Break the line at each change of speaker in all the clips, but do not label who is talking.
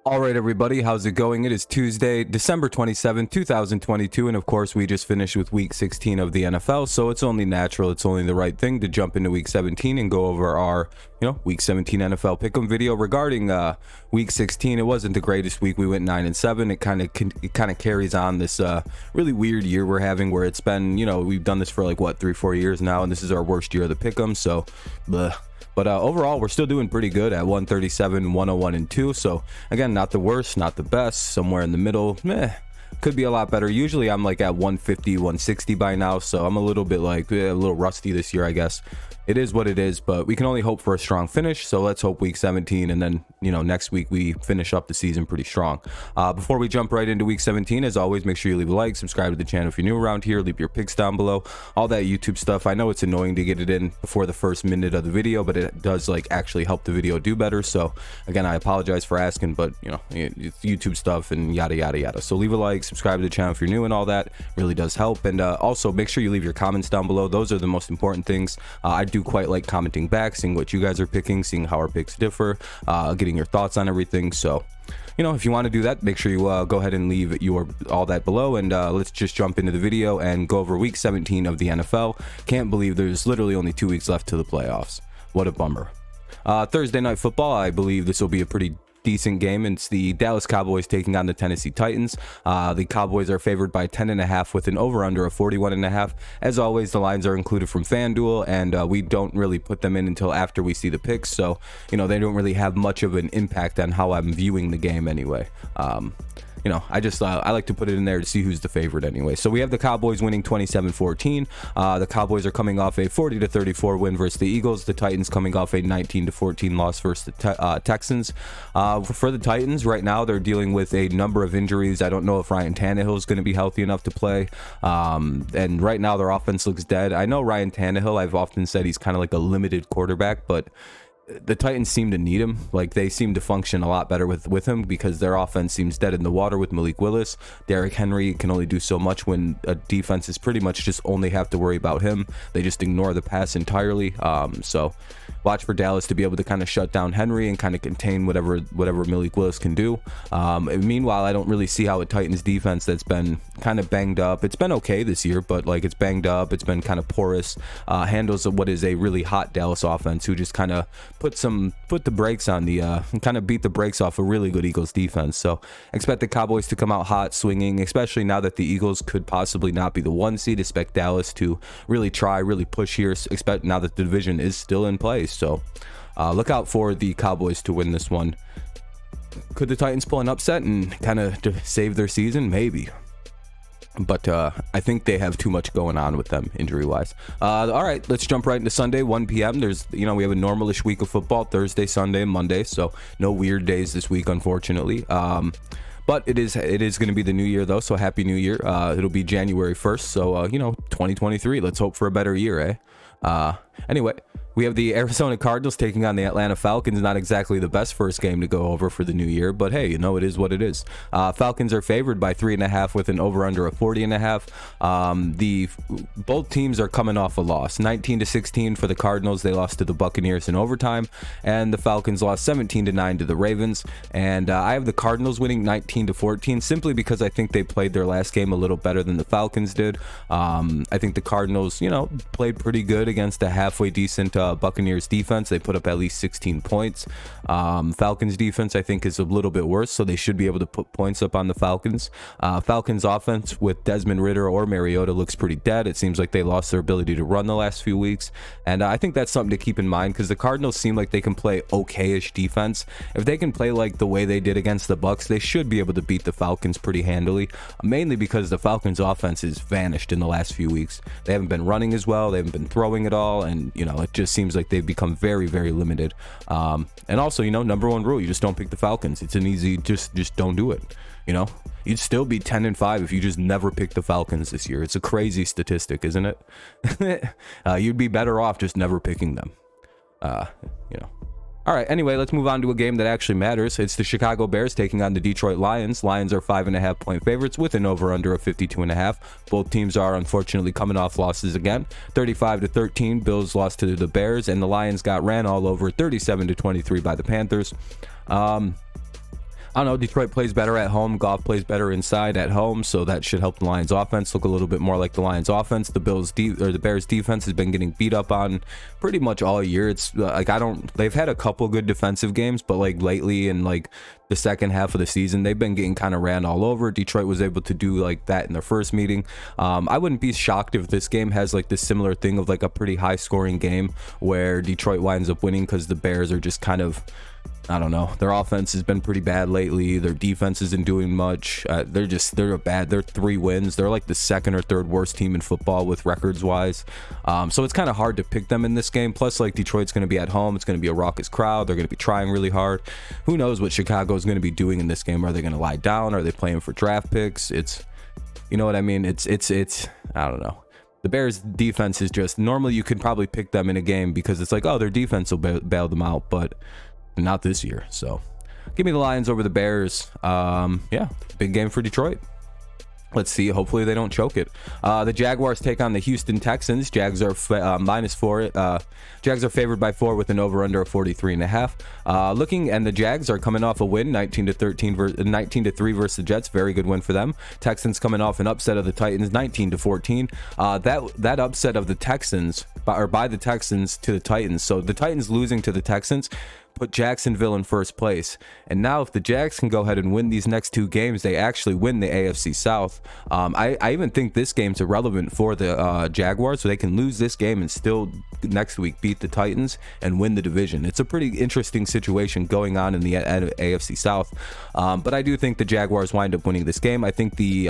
All right, everybody, how's it going? It is Tuesday, December 27, 2022, and of course, we just finished with Week 16 of the NFL, so it's only natural, it's only the right thing to jump into Week 17 and go over our, Week 17 NFL Pick'em video regarding Week 16. It wasn't the greatest week. We went 9-7. It kind of carries on this really weird year we're having, where it's been, we've done this for like 3-4 years now, and this is our worst year of the Pick'em. So, bleh. But overall, we're still doing pretty good at 137, 101, and 2. So again, not the worst, not the best, somewhere in the middle. Could be a lot better. Usually I'm like at 150, 160 by now. So I'm a little bit a little rusty this year, I guess. It is what it is, but we can only hope for a strong finish. So let's hope Week 17, and then next week we finish up the season pretty strong. Before we jump right into Week 17, as always, make sure you leave a like, subscribe to the channel if you're new around here, leave your picks down below, all that YouTube stuff. I know it's annoying to get it in before the first minute of the video, but it does actually help the video do better. So again, I apologize for asking, but it's YouTube stuff and yada yada yada. So leave a like, subscribe to the channel if you're new, and all that really does help. And also make sure you leave your comments down below. Those are the most important things. I do quite like commenting back, seeing what you guys are picking, seeing how our picks differ, getting your thoughts on everything. So if you want to do that, make sure you go ahead and leave all that below, and let's just jump into the video and go over Week 17 of the NFL. Can't believe there's literally only 2 weeks left to the playoffs. What a bummer. Thursday night football, I believe this will be a pretty decent game. It's the Dallas Cowboys taking on the Tennessee Titans. The Cowboys are favored by 10.5 with an over-under of 41.5. As always, the lines are included from FanDuel, and we don't really put them in until after we see the picks, so they don't really have much of an impact on how I'm viewing the game anyway. I like to put it in there to see who's the favorite anyway. So we have the Cowboys winning 27-14. The Cowboys are coming off a 40-34 win versus the Eagles. The Titans coming off a 19-14 loss versus the Texans. For the Titans, right now they're dealing with a number of injuries. I don't know if Ryan Tannehill is going to be healthy enough to play. And right now their offense looks dead. I know Ryan Tannehill, I've often said he's kind of like a limited quarterback, but the Titans seem to need him. They seem to function a lot better with him, because their offense seems dead in the water with Malik Willis. Derrick Henry can only do so much when a defense is pretty much just only have to worry about him. They just ignore the pass entirely. So watch for Dallas to be able to kind of shut down Henry and kind of contain whatever Malik Willis can do. Meanwhile, I don't really see how a Titans defense that's been kind of banged up. It's been okay this year, but it's banged up. It's been kind of porous. Handles of what is a really hot Dallas offense, who just kind of put the brakes on kind of beat the brakes off a really good Eagles defense. So expect the Cowboys to come out hot, swinging, especially now that the Eagles could possibly not be the 1 seed. Expect Dallas to really push here, expect now that the division is still in place. So look out for the Cowboys to win this one. Could the Titans pull an upset and kind of save their season? Maybe. But I think they have too much going on with them injury wise. All right, let's jump right into Sunday, 1 p.m. There's we have a normalish week of football, Thursday, Sunday, and Monday, so no weird days this week, unfortunately. But it is going to be the new year, though, so happy new year. It'll be January 1st, so 2023. Let's hope for a better year, Anyway, we have the Arizona Cardinals taking on the Atlanta Falcons. Not exactly the best first game to go over for the new year, but hey, it is what it is. Falcons are favored by 3.5 with an over-under of 40.5. Both teams are coming off a loss. 19-16 for the Cardinals. They lost to the Buccaneers in overtime, and the Falcons lost 17-9 to the Ravens. And I have the Cardinals winning 19-14 simply because I think they played their last game a little better than the Falcons did. I think the Cardinals, played pretty good against a halfway decent Buccaneers defense. They put up at least 16 points. Falcons defense, I think, is a little bit worse, so they should be able to put points up on the Falcons. Falcons offense with Desmond Ridder or Mariota looks pretty dead. It seems like they lost their ability to run the last few weeks, and I think that's something to keep in mind, because the Cardinals seem like they can play okay-ish defense. If they can play like the way they did against the Bucs, they should be able to beat the Falcons pretty handily, mainly because the Falcons offense has vanished in the last few weeks. They haven't been running as well, they haven't been throwing at all, and it just seems like they've become very, very limited. And also, number one rule, you just don't pick the Falcons. It's an easy, just don't do it. You'd still be 10-5 if you just never picked the Falcons this year. It's a crazy statistic, isn't it? You'd be better off just never picking them. All right, anyway, let's move on to a game that actually matters. It's the Chicago Bears taking on the Detroit Lions. Lions are 5.5 point favorites with an over-under of 52.5. Both teams are unfortunately coming off losses again. 35-13, Bills lost to the Bears, and the Lions got ran all over 37-23 by the Panthers. I don't know. Detroit plays better at home. Goff plays better inside at home, so that should help the Lions' offense look a little bit more like the Lions' offense. The Bears' defense has been getting beat up on pretty much all year. It's like they've had a couple good defensive games, but like lately in like the second half of the season, they've been getting kind of ran all over. Detroit was able to do like that in their first meeting. I wouldn't be shocked if this game has like this similar thing of like a pretty high scoring game where Detroit winds up winning because the Bears are just kind of, I don't know. Their offense has been pretty bad lately. Their defense isn't doing much. They're bad. They're 3 wins. They're like the second or third worst team in football with records wise. So it's kind of hard to pick them in this game. Plus, like Detroit's going to be at home. It's going to be a raucous crowd. They're going to be trying really hard. Who knows what Chicago is going to be doing in this game? Are they going to lie down? Are they playing for draft picks? You know what I mean? It's I don't know. The Bears defense is just, normally you could probably pick them in a game because it's like, oh, their defense will bail them out, but not this year. So give me the Lions over the Bears. Big game for Detroit. Let's see. Hopefully they don't choke it. The Jaguars take on the Houston Texans. Jags are -4. Jags are favored by 4 with an over/under of 43.5. And the Jags are coming off a win, 19-3 versus the Jets. Very good win for them. Texans coming off an upset of the Titans, 19-14. That upset of the Texans by the Texans to the Titans. So the Titans losing to the Texans put Jacksonville in first place. And now if the Jags can go ahead and win these next 2 games, they actually win the AFC South. I even think this game's irrelevant for the Jaguars, so they can lose this game and still next week beat the Titans and win the division. It's a pretty interesting situation going on in the AFC South. But I do think the Jaguars wind up winning this game. I think the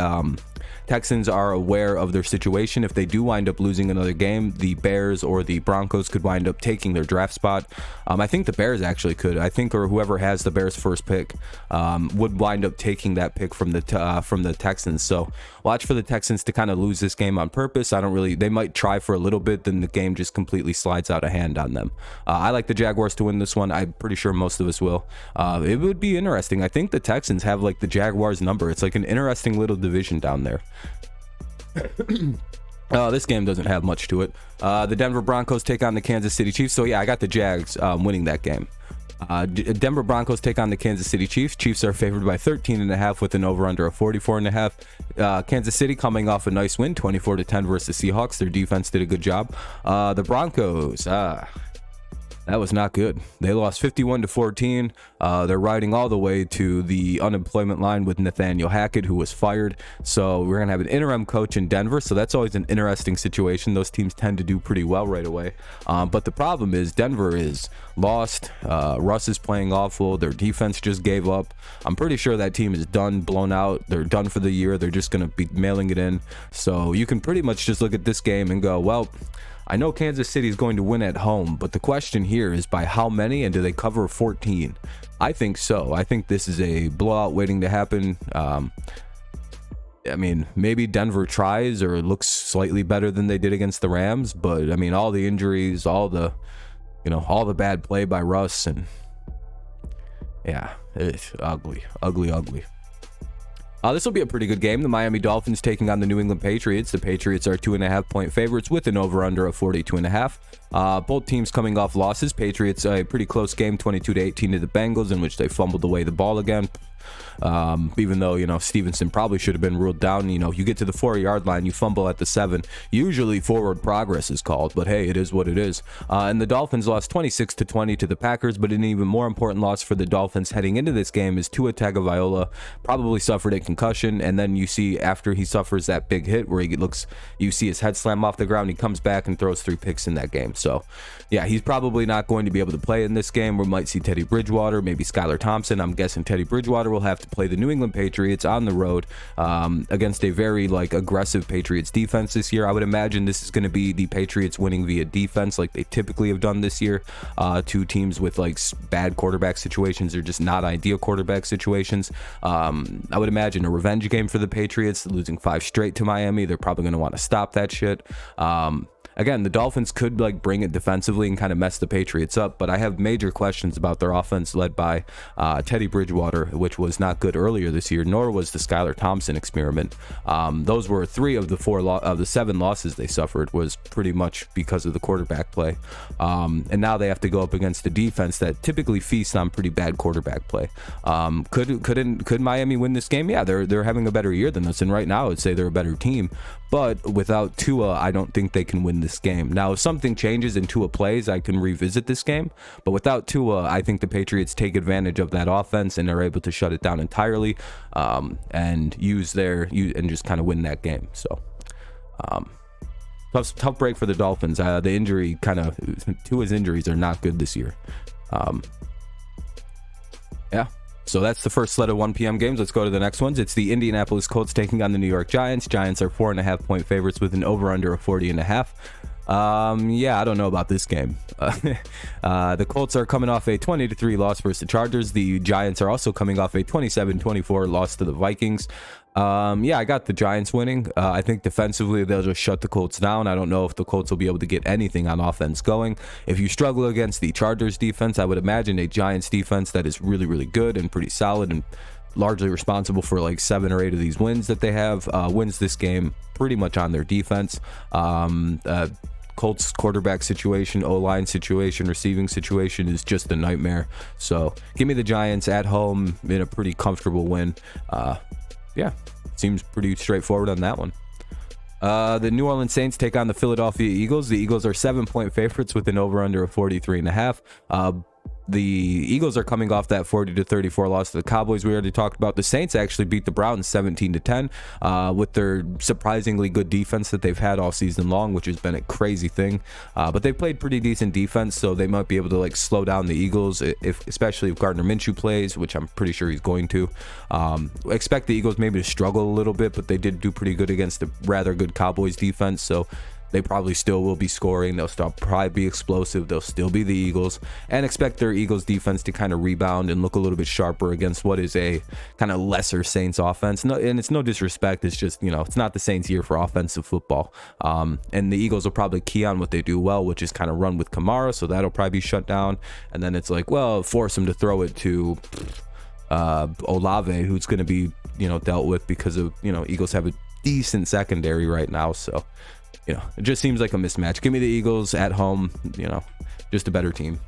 Texans are aware of their situation. If they do wind up losing another game, the Bears or the Broncos could wind up taking their draft spot. I think the Bears actually could. I think, or whoever has the Bears' first pick would wind up taking that pick from the Texans. So watch for the Texans to kind of lose this game on purpose. They might try for a little bit, then the game just completely slides out of hand on them. I like the Jaguars to win this one. I'm pretty sure most of us will. It would be interesting. I think the Texans have like the Jaguars number. It's like an interesting little division down there. This game doesn't have much to it. The Denver Broncos take on the Kansas City Chiefs. So yeah, I got the Jags winning that game. Denver Broncos take on the Kansas City Chiefs. Chiefs are favored by 13.5 with an over/under of 44.5. Kansas City coming off a nice win, 24-10 versus the Seahawks. Their defense did a good job. The Broncos, that was not good. They lost 51-14. They're riding all the way to the unemployment line with Nathaniel Hackett, who was fired. So we're going to have an interim coach in Denver. So that's always an interesting situation. Those teams tend to do pretty well right away. But the problem is Denver is lost. Russ is playing awful. Their defense just gave up. I'm pretty sure that team is done, blown out. They're done for the year. They're just going to be mailing it in. So you can pretty much just look at this game and go, well, I know Kansas City is going to win at home, but the question here is by how many, and do they cover 14? I think so. I think this is a blowout waiting to happen. I mean, maybe Denver tries or looks slightly better than they did against the Rams, but I mean, all the injuries, all the bad play by Russ, and yeah, it's ugly. This will be a pretty good game. The Miami Dolphins taking on the New England Patriots. The Patriots are 2.5-point favorites with an over/under of 42.5. Both teams coming off losses. Patriots a pretty close game, 22-18 to the Bengals, in which they fumbled away the ball again. Even though, Stevenson probably should have been ruled down. You get to the 4-yard line, you fumble at the 7. Usually forward progress is called, but hey, it is what it is. And the Dolphins lost 26-20 to the Packers, but an even more important loss for the Dolphins heading into this game is Tua Tagovailoa probably suffered a concussion, and then you see after he suffers that big hit where you see his head slam off the ground, he comes back and throws 3 picks in that game. So yeah, he's probably not going to be able to play in this game. We might see Teddy Bridgewater, maybe Skylar Thompson. I'm guessing Teddy Bridgewater will have to play the New England Patriots on the road against a very aggressive Patriots defense this year. I would imagine this is going to be the Patriots winning via defense like they typically have done this year to teams with bad quarterback situations or just not ideal quarterback situations. I would imagine a revenge game for the Patriots, losing 5 straight to Miami. They're probably going to want to stop that shit. again, the Dolphins could like bring it defensively and kind of mess the Patriots up, but I have major questions about their offense led by Teddy Bridgewater, which was not good earlier this year, nor was the Skylar Thompson experiment. Those were 3 of the 7 losses they suffered was pretty much because of the quarterback play. And now they have to go up against a defense that typically feasts on pretty bad quarterback play. Could Miami win this game? Yeah, they're having a better year than us, and right now I would say they're a better team. But without Tua, I don't think they can win this game. Now, if something changes and Tua plays, I can revisit this game. But without Tua, I think the Patriots take advantage of that offense and are able to shut it down entirely, and and just kind of win that game. So, tough break for the Dolphins. Tua's injuries are not good this year. Yeah. So that's the first slate of 1 p.m. games. Let's go to the next ones. It's the Indianapolis Colts taking on the New York Giants. Giants are 4.5-point favorites with an over-under of 40.5. I don't know about this game. The Colts are coming off a 20-3 loss versus the Chargers. The Giants are also coming off a 27-24 loss to the Vikings. I got the Giants winning. I think defensively they'll just shut the Colts down. I don't know if the Colts will be able to get anything on offense going. If you struggle against the Chargers defense, I would imagine a Giants defense that is really, really good and pretty solid and largely responsible for like 7 or 8 of these wins that they have, wins this game pretty much on their defense. Colts quarterback situation, O-line situation, receiving situation is just a nightmare. So give me the Giants at home in a pretty comfortable win. Seems pretty straightforward on that one. The New Orleans Saints take on the Philadelphia Eagles. The Eagles are 7-point favorites with an over-under of 43.5. The Eagles are coming off that 40-34 loss to the Cowboys we already talked about. The Saints actually beat the Browns 17-10 with their surprisingly good defense that they've had all season long, which has been a crazy thing. But they played pretty decent defense, so they might be able to like slow down the Eagles, especially if Gardner Minshew plays, which I'm pretty sure he's going to. Expect the Eagles maybe to struggle a little bit, but they did do pretty good against a rather good Cowboys defense, so they probably still will be scoring. They'll still probably be explosive. They'll still be the Eagles, and expect their Eagles defense to kind of rebound and look a little bit sharper against what is a kind of lesser Saints offense. No, and it's no disrespect. It's just, it's not the Saints' year for offensive football. And the Eagles will probably key on what they do well, which is kind of run with Kamara. So that'll probably be shut down. And then it's like, well, force them to throw it to Olave, who's going to be, dealt with because of, Eagles have a decent secondary right now. So, it just seems like a mismatch. Give me the Eagles at home, just a better team.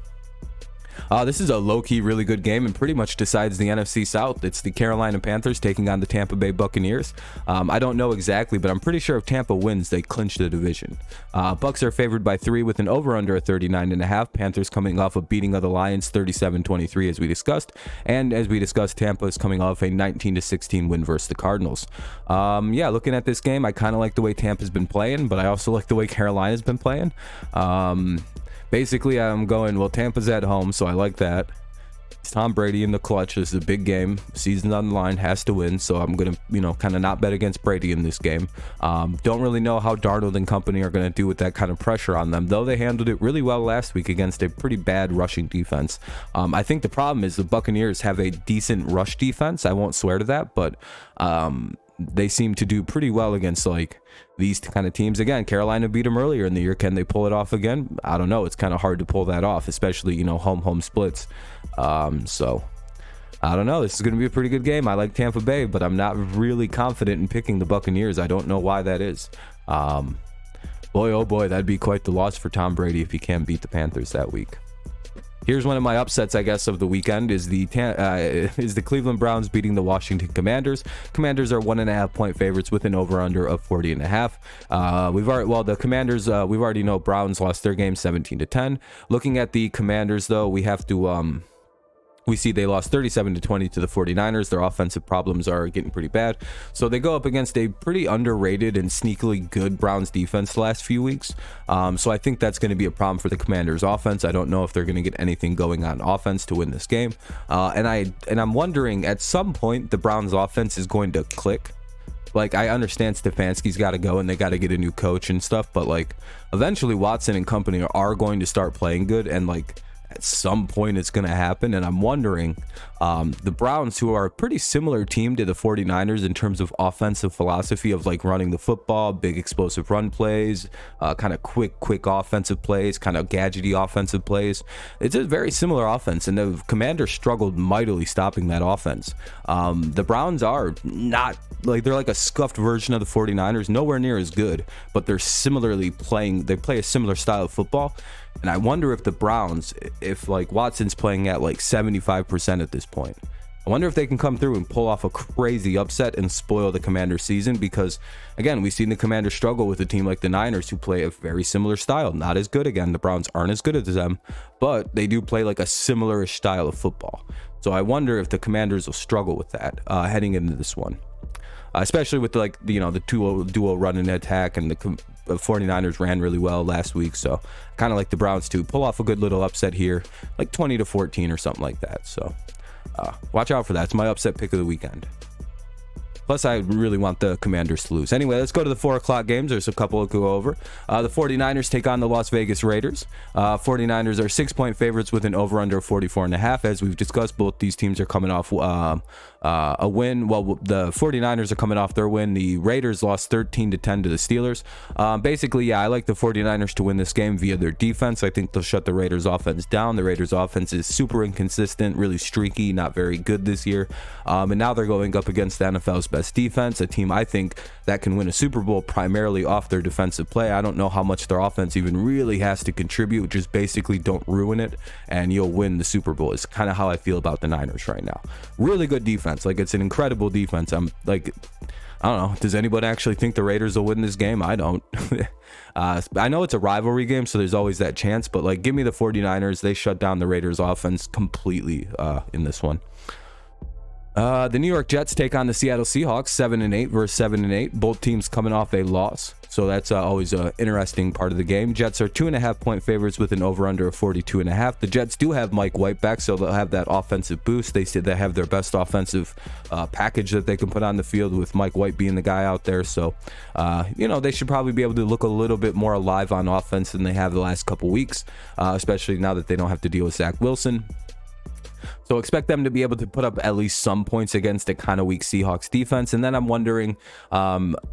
This is a low-key really good game and pretty much decides the NFC South. It's the Carolina Panthers taking on the Tampa Bay Buccaneers. I don't know exactly, but I'm pretty sure if Tampa wins, they clinch the division. Bucs are favored by 3 with an over-under of 39.5. Panthers coming off a beating of the Lions 37-23 as we discussed. And as we discussed, Tampa is coming off a 19-16 win versus the Cardinals. Looking at this game, I kind of like the way Tampa's been playing, but I also like the way Carolina's been playing. Basically, I'm going, well, Tampa's at home, so I like that. It's Tom Brady in the clutch. This is a big game. Season's on the line, has to win, so I'm going to, kind of not bet against Brady in this game. Don't really know how Darnold and company are going to do with that kind of pressure on them, though they handled it really well last week against a pretty bad rushing defense. I think the problem is the Buccaneers have a decent rush defense. I won't swear to that, but they seem to do pretty well against these kind of teams. Again, Carolina beat them earlier in the year. Can they pull it off again? I don't know. It's kind of hard to pull that off, especially home splits. So I don't know. This is going to be a pretty good game. I like Tampa Bay, but I'm not really confident in picking the Buccaneers. I don't know why that is. Boy, oh boy, that'd be quite the loss for Tom Brady if he can't beat the Panthers that week. Here's one of my upsets, I guess, of the weekend is the Cleveland Browns beating the Washington Commanders. Commanders are 1.5-point favorites with an over/under of 40.5. The Commanders, we've already know Browns lost their game 17-10. Looking at the Commanders, though, we have to we see they lost 37-20 to the 49ers. Their offensive problems are getting pretty bad. So they go up against a pretty underrated and sneakily good Browns defense the last few weeks. So I think that's going to be a problem for the Commanders offense. I don't know if they're going to get anything going on offense to win this game. And I'm wondering at some point the Browns offense is going to click. I understand Stefanski's got to go and they got to get a new coach and stuff, but eventually Watson and company are going to start playing good, and at some point it's going to happen. And I'm wondering, the Browns, who are a pretty similar team to the 49ers in terms of offensive philosophy of like running the football, big explosive run plays, kind of quick offensive plays, kind of gadgety offensive plays. It's a very similar offense, and the Commanders struggled mightily stopping that offense. The Browns are not like, they're like a scuffed version of the 49ers, nowhere near as good, but they're similarly they play a similar style of football. And I wonder if the Browns, if like Watson's playing at like 75% at this point, I wonder if they can come through and pull off a crazy upset and spoil the Commanders season, because again, we've seen the Commanders struggle with a team like the Niners, who play a very similar style. Not as good, again, the Browns aren't as good as them, but they do play like a similar-ish style of football. So I wonder if the Commanders will struggle with that heading into this one. Especially with like, you know, the duo running attack, and the 49ers ran really well last week. So kind of like the Browns to pull off a good little upset here, like 20-14 or something like that. So watch out for that. It's my upset pick of the weekend. Plus, I really want the Commanders to lose. Anyway, let's go to the 4 o'clock games. There's a couple to go over. The 49ers take on the Las Vegas Raiders. 49ers are 6-point favorites with an over-under of 44.5. As we've discussed, both these teams are coming off a win. Well, the 49ers are coming off their win. The Raiders lost 13-10 to the Steelers. Basically, yeah, I like the 49ers to win this game via their defense. I think they'll shut the Raiders offense down. The Raiders offense is super inconsistent, really streaky, not very good this year. And now they're going up against the NFL's best defense, a team I think that can win a Super Bowl primarily off their defensive play. I don't know how much their offense even really has to contribute. Just basically don't ruin it and you'll win the Super Bowl. It's kind of how I feel about the Niners right now. Really good defense. Like, it's an incredible defense. I'm like, I don't know. Does anybody actually think the Raiders will win this game? I don't. I know it's a rivalry game, so there's always that chance, but like, give me the 49ers. They shut down the Raiders offense completely in this one. The New York Jets take on the Seattle Seahawks, 7-8 versus 7-8. Both teams coming off a loss, so that's always an interesting part of the game. Jets are 2.5-point favorites with an over-under of 42.5. The Jets do have Mike White back, so they'll have that offensive boost. They said they have their best offensive package that they can put on the field, with Mike White being the guy out there. So, you know, they should probably be able to look a little bit more alive on offense than they have the last couple weeks, especially now that they don't have to deal with Zach Wilson. So expect them to be able to put up at least some points against a kind of weak Seahawks defense. And then I'm wondering,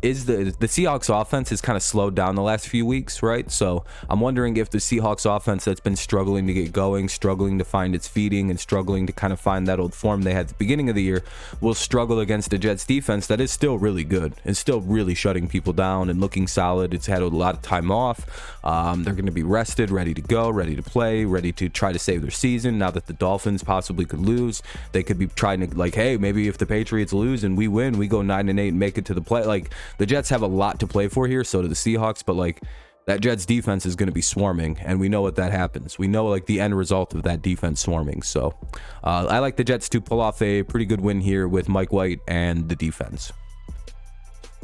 is the Seahawks offense has kind of slowed down the last few weeks, right? So I'm wondering if the Seahawks offense that's been struggling to get going, struggling to find its feeding, and struggling to kind of find that old form they had at the beginning of the year, will struggle against the Jets defense that is still really good. It's still really shutting people down and looking solid. It's had a lot of time off. They're going to be rested, ready to go, ready to play, ready to try to save their season. Now that the Dolphins possibly could lose, they could be trying to, like, hey, maybe if the Patriots lose and we win, we go 9-8 and make it to the play. Like, the Jets have a lot to play for here, so do the Seahawks, but like, that Jets defense is going to be swarming, and we know what that happens. We know like the end result of that defense swarming. So I like the Jets to pull off a pretty good win here with Mike White and the defense.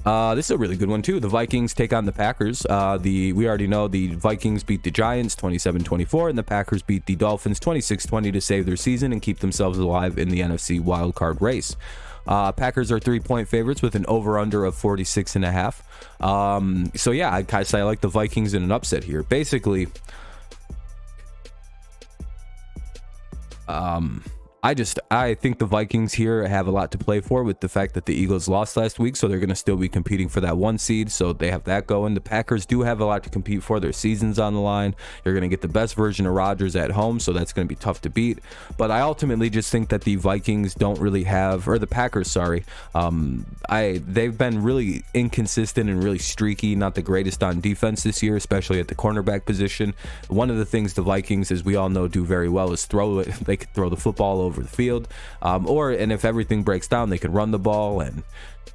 This is a really good one too. The Vikings take on the Packers. We already know the Vikings beat the Giants 27-24, and the Packers beat the Dolphins 26-20 to save their season and keep themselves alive in the NFC wildcard race. Packers are 3-point favorites with an over-under of 46.5. So yeah, I like the Vikings in an upset here. Basically, I think the Vikings here have a lot to play for with the fact that the Eagles lost last week, so they're going to still be competing for that 1 seed, so they have that going. The Packers do have a lot to compete for. Their season's on the line. You're going to get the best version of Rodgers at home, so that's going to be tough to beat. But I ultimately just think that the Vikings don't really have, or the Packers, sorry, they've been really inconsistent and really streaky, not the greatest on defense this year, especially at the cornerback position. One of the things the Vikings, as we all know, do very well is throw it. They could throw the football over the field, and if everything breaks down, they can run the ball. And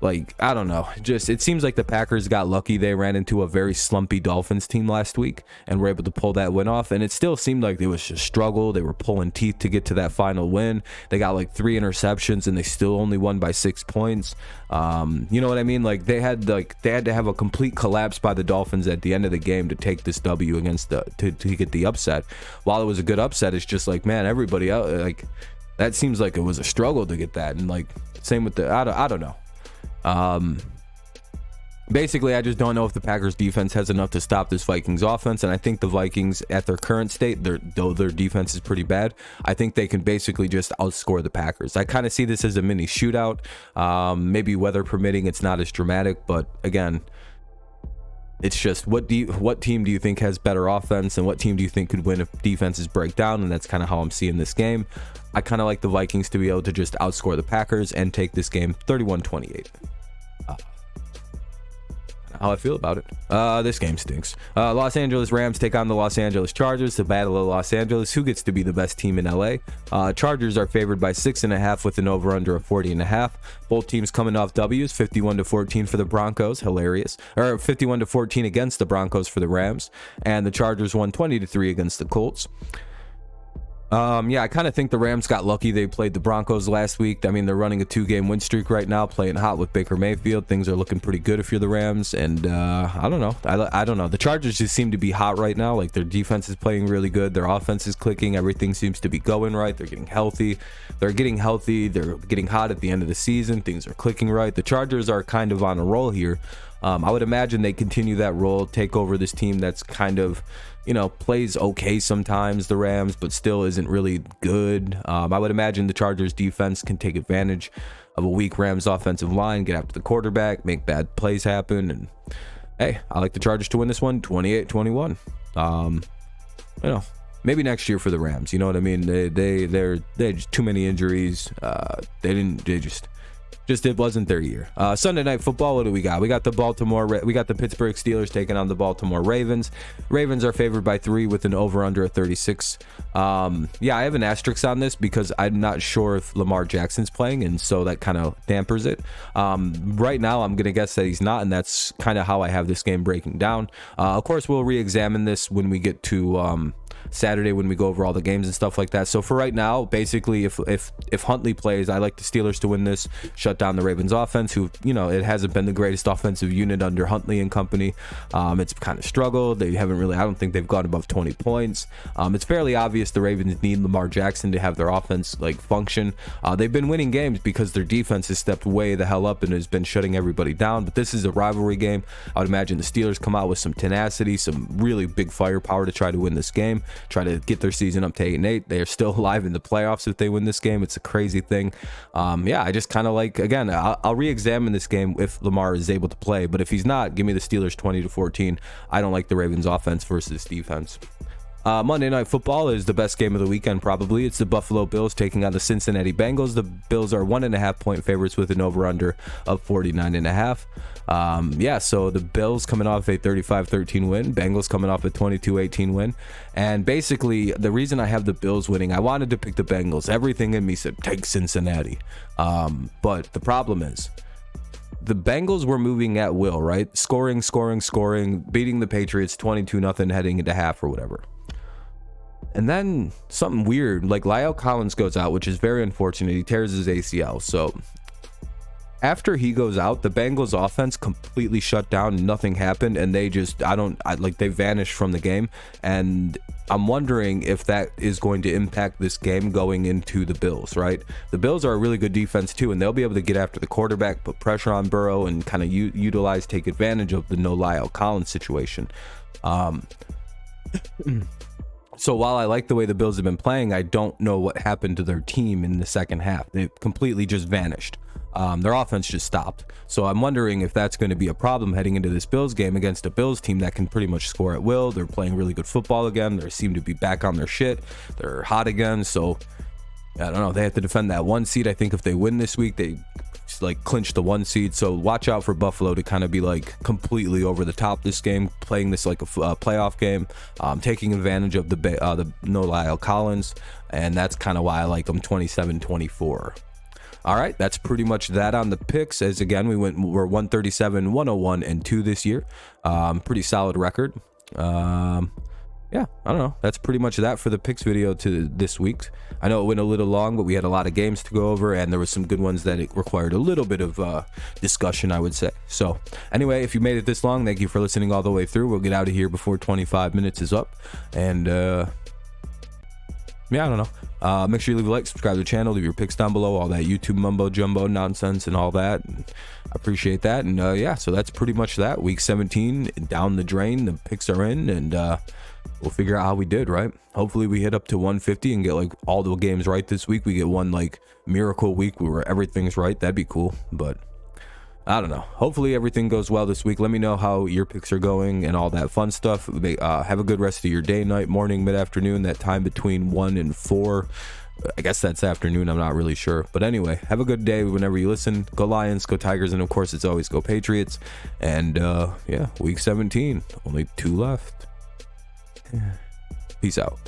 like, I don't know, just it seems like the Packers got lucky. They ran into a very slumpy Dolphins team last week and were able to pull that win off, and it still seemed like it was just struggle. They were pulling teeth to get to that final win. They got like 3 interceptions and they still only won by 6 points. You know what I mean? Like, they had to have a complete collapse by the Dolphins at the end of the game to take this W against to get the upset. While it was a good upset, it's just like, man, everybody else, like, that seems like it was a struggle to get that. And like, same with the, I don't know. Basically, I just don't know if the Packers defense has enough to stop this Vikings offense, and I think the Vikings, at their current state, though their defense is pretty bad, I think they can basically just outscore the Packers. I kind of see this as a mini shootout. Maybe weather permitting, it's not as dramatic, but again, it's just what team do you think has better offense, and what team do you think could win if defenses break down? And that's kind of how I'm seeing this game. I kind of like the Vikings to be able to just outscore the Packers and take this game 31-28. How I feel about it. This game stinks. Los Angeles Rams take on the Los Angeles Chargers. The Battle of Los Angeles. Who gets to be the best team in LA? Chargers are favored by 6.5 with an over-under of 40.5. Both teams coming off W's. 51-14 for the Broncos. Hilarious. Or 51-14 against the Broncos for the Rams. And the Chargers won 20-3 against the Colts. I kind of think the Rams got lucky. They played the Broncos last week. I mean, they're running a 2-game win streak right now, playing hot with Baker Mayfield. Things are looking pretty good if you're the Rams. And I don't know. I don't know. The Chargers just seem to be hot right now. Like, their defense is playing really good. Their offense is clicking. Everything seems to be going right. They're getting healthy. They're getting hot at the end of the season. Things are clicking right. The Chargers are kind of on a roll here. I would imagine they continue that role, take over this team that's kind of, plays okay sometimes, the Rams, but still isn't really good. I would imagine the Chargers defense can take advantage of a weak Rams offensive line, get after the quarterback, make bad plays happen. And hey, I like the Chargers to win this one 28-21. Maybe next year for the Rams. You know what I mean? They had just too many injuries. It wasn't their year. Sunday Night Football, what do we got? We got the Pittsburgh Steelers taking on the Baltimore Ravens. Ravens are favored by 3 with an over-under of 36. I have an asterisk on this because I'm not sure if Lamar Jackson's playing, and so that kind of dampers it. Right now, I'm going to guess that he's not, and that's kind of how I have this game breaking down. Of course, we'll re-examine this when we get to Saturday when we go over all the games and stuff like that. So for right now, basically, if Huntley plays, I like the Steelers to win this, shut down the Ravens offense, who, it hasn't been the greatest offensive unit under Huntley and company. It's kind of struggled. They haven't really, I don't think they've gone above 20 points. It's fairly obvious the Ravens need Lamar Jackson to have their offense function. They've been winning games because their defense has stepped way the hell up and has been shutting everybody down. But this is a rivalry game. I would imagine the Steelers come out with some tenacity, some really big firepower to try to win this game, try to get their season up to 8-8. They are still alive in the playoffs if they win this game. It's a crazy thing. I just kind of again, I'll re-examine this game if Lamar is able to play, but if he's not, give me the Steelers 20-14. I don't like the Ravens offense versus defense. Monday Night Football is the best game of the weekend, probably. It's the Buffalo Bills taking on the Cincinnati Bengals. The Bills are 1.5-point favorites with an over-under of 49.5. So the Bills coming off a 35-13 win. Bengals coming off a 22-18 win. And basically, the reason I have the Bills winning, I wanted to pick the Bengals. Everything in me said, take Cincinnati. But the problem is, the Bengals were moving at will, right? Scoring, beating the Patriots 22-0 heading into half or whatever. And then something weird, like La'el Collins goes out, which is very unfortunate. He tears his ACL. So after he goes out, the Bengals offense completely shut down. Nothing happened, and they vanished from the game. And I'm wondering if that is going to impact this game going into the Bills, right? The Bills are a really good defense too, and they'll be able to get after the quarterback, put pressure on Burrow, and kind of take advantage of the no La'el Collins situation. So while I like the way the Bills have been playing, I don't know what happened to their team in the second half. They completely just vanished. Their offense just stopped. So I'm wondering if that's going to be a problem heading into this Bills game against a Bills team that can pretty much score at will. They're playing really good football again. They seem to be back on their shit. They're hot again. So I don't know. They have to defend that 1 seed. I think if they win this week, they clinch the 1 seed. So watch out for Buffalo to kind of be completely over the top this game, playing this like a playoff game, taking advantage of the no La'el Collins, and that's kind of why I like them 27-24. All right, that's pretty much that on the picks. As again, we're 137, 101, and 2 this year. Pretty solid record. I don't know. That's pretty much that for the picks video to this week. I know it went a little long, but we had a lot of games to go over, and there were some good ones that it required a little bit of discussion, I would say. So anyway, if you made it this long, thank you for listening all the way through. We'll get out of here before 25 minutes is up, and yeah, I don't know. Make sure you leave a like, subscribe to the channel, leave your picks down below, all that YouTube mumbo jumbo nonsense and all that. I appreciate that. And yeah, so that's pretty much that. Week 17 down the drain. The picks are in, and we'll figure out how we did, right? Hopefully we hit up to 150 and get like all the games right this week. We get one like miracle week where everything's right. That'd be cool. But I don't know. Hopefully everything goes well this week. Let me know how your picks are going and all that fun stuff. Have a good rest of your day, night, morning, mid-afternoon, that time between 1 and 4. I guess that's afternoon. I'm not really sure. But anyway, have a good day whenever you listen. Go Lions, go Tigers, and of course, it's always go Patriots. And yeah, week 17. Only 2 left. Peace out.